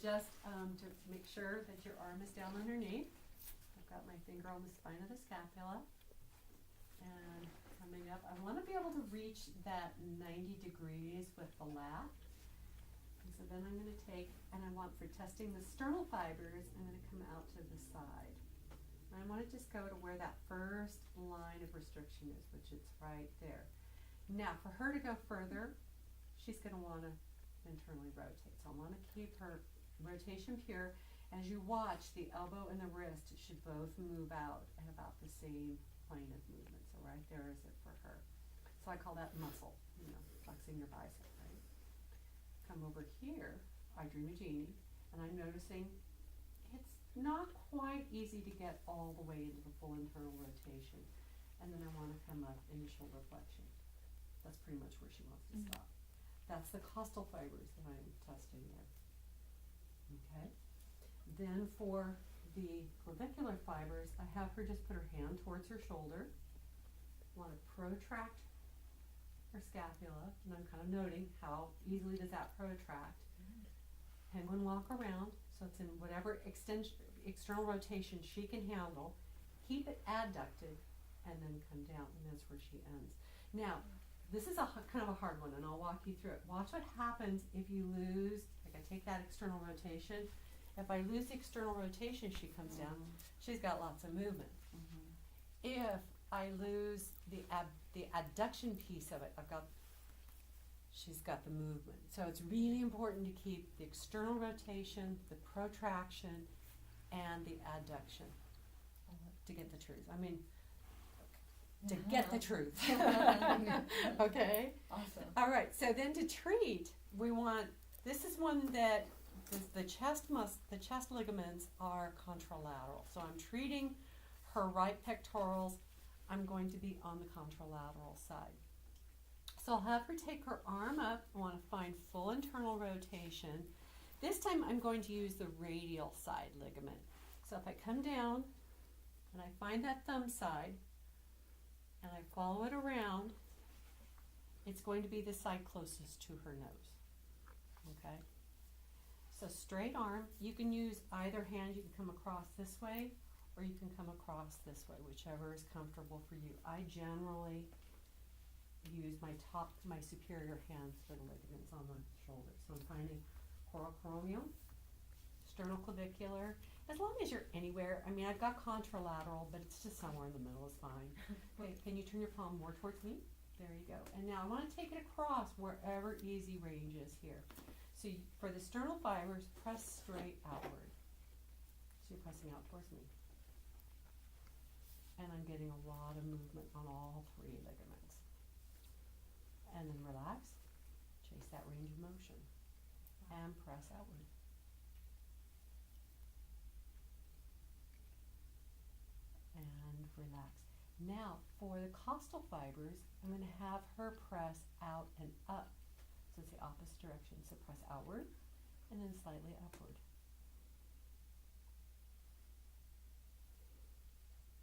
just to make sure that your arm is down underneath. I've got my finger on the spine of the scapula. And coming up, I want to be able to reach that 90 degrees with the lat. And so then I'm going to take, and I want for testing the sternal fibers, I'm going to come out to the side. And I want to just go to where that first line of restriction is, which is right there. Now, for her to go further, she's going to want to internally rotate. So I want to keep her rotation pure. As you watch, the elbow and the wrist should both move out at about the same plane of movement. So right there is it for her. So I call that muscle, you know, flexing your bicep, right? Come over here, I dream a genie, and I'm noticing it's not quite easy to get all the way into the full internal rotation. And then I want to come up into shoulder flexion. That's pretty much where she wants to stop. That's the costal fibers that I'm testing there. Okay? Then for the clavicular fibers, I have her just put her hand towards her shoulder. Want to protract her scapula, and I'm kind of noting how easily does that protract. Penguin walk around, so it's in whatever external rotation she can handle. Keep it adducted, and then come down, and that's where she ends. Now, this is kind of a hard one, and I'll walk you through it. Watch what happens if you lose, like I take that external rotation. If I lose the external rotation, she comes down. She's got lots of movement. If I lose the adduction piece of it, she's got the movement. So it's really important to keep the external rotation, the protraction, and the adduction to get the truth. I mean, to get the truth. Okay? Awesome. All right, so then to treat, we want, this is one that the chest ligaments are contralateral. So I'm treating her right pectorals. I'm going to be on the contralateral side. So I'll have her take her arm up. I want to find full internal rotation. This time I'm going to use the radial side ligament. So if I come down and I find that thumb side and I follow it around, it's going to be the side closest to her nose. Okay? So straight arm, you can use either hand. You can come across this way or you can come across this way, whichever is comfortable for you. I generally use my superior hand for the ligaments on the shoulder. So I'm finding coracoid, sternoclavicular. As long as you're anywhere, I mean, I've got contralateral, but it's just somewhere in the middle is fine. Okay, can you turn your palm more towards me? There you go. And now I want to take it across wherever easy range is here. So for the sternal fibers, press straight outward. So you're pressing out towards me. And I'm getting a lot of movement on all three ligaments. And then relax, chase that range of motion, and press outward. And relax. Now, for the costal fibers, I'm going to have her press out and up. So it's the opposite direction. So press outward, and then slightly upward.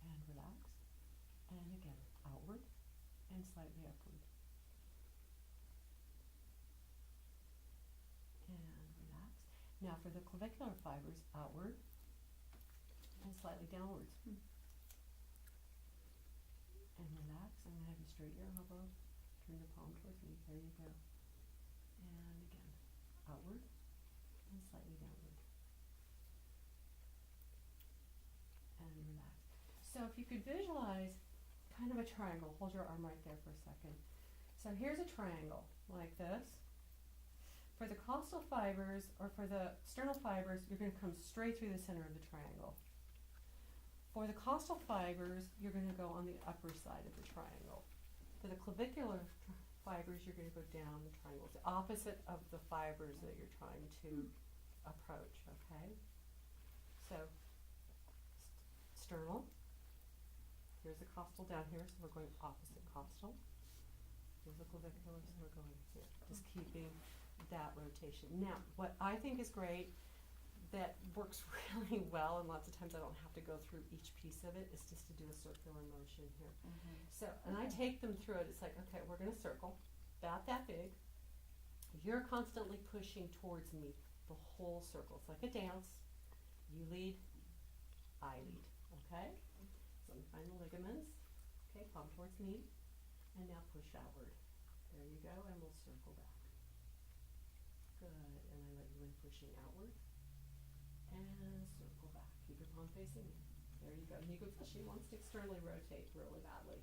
And relax. And again, outward, and slightly upward. And relax. Now for the clavicular fibers, outward and slightly downwards. And relax. I'm going to have you straighten your elbow. Turn your palm towards me. There you go. And again, outward and slightly downward. And relax. So if you could visualize kind of a triangle, hold your arm right there for a second. So here's a triangle like this. For the costal fibers, or for the sternal fibers, you're going to come straight through the center of the triangle. For the costal fibers, you're going to go on the upper side of the triangle. For the clavicular fibers, you're going to go down the triangle. It's the opposite of the fibers that you're trying to approach, okay? So, sternal. Here's the costal down here, so we're going opposite costal. Here's the clavicular, so we're going here. Just keeping that rotation. Now, what I think is great, that works really well, and lots of times I don't have to go through each piece of it, is just to do a circular motion here. So, and I take them through it. It's like, okay, we're going to circle, about that big. You're constantly pushing towards me. the whole circle. It's like a dance. You lead, I lead, okay? So let me find the ligaments. Okay, palm towards knee, and now push outward. There you go, and we'll circle back. Good, and I let you in pushing outward, and circle back. Keep your palm facing in. There you go. And you can feel she wants to externally rotate really badly.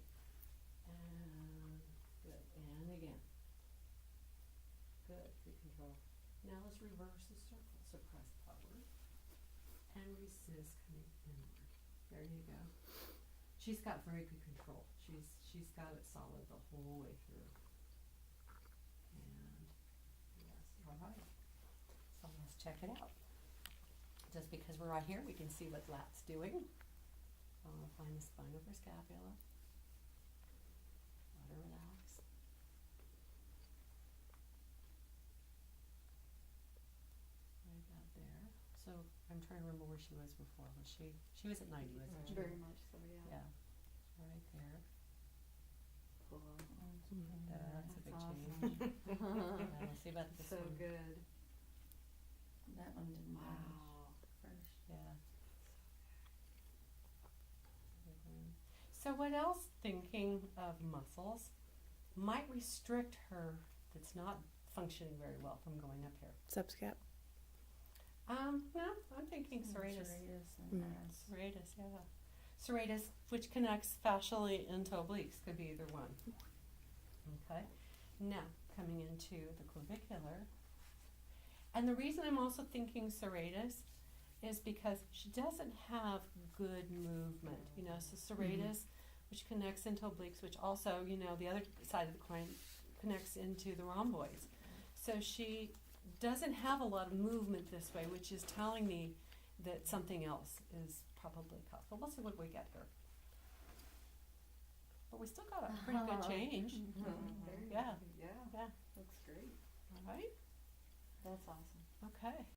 And good, and again. Good, good control. Now let's reverse the circle. So press forward and resist coming inward. There you go. She's got very good control. She's got it solid the whole way through. And yes, all right. So let's check it out. Just because we're right here, we can see what lat's doing. So I'm gonna find the spine of her scapula. Let her relax. Right about there. So I'm trying to remember where she was before. She was at 90, wasn't she? Very much so, yeah. Yeah. Right there. Cool. That's a big awesome. change. Now let's see about this So one. good. That one didn't Wow. first. Yeah. So what else, thinking of muscles, might restrict her that's not functioning very well from going up here? Subscap. No, I'm thinking serratus. Serratus and ass. Serratus, yeah. Serratus, which connects fascially into obliques, could be either one. Okay. Now, coming into the clavicular. And the reason I'm also thinking serratus is because she doesn't have good movement, you know, so serratus, which connects into obliques, which also, you know, the other side of the coin connects into the rhomboids. So she doesn't have a lot of movement this way, which is telling me that something else is probably caused. But we'll see what we get here. But we still got a pretty good change. Very Yeah. good. Yeah. Yeah. Looks great. All right. That's awesome. Okay.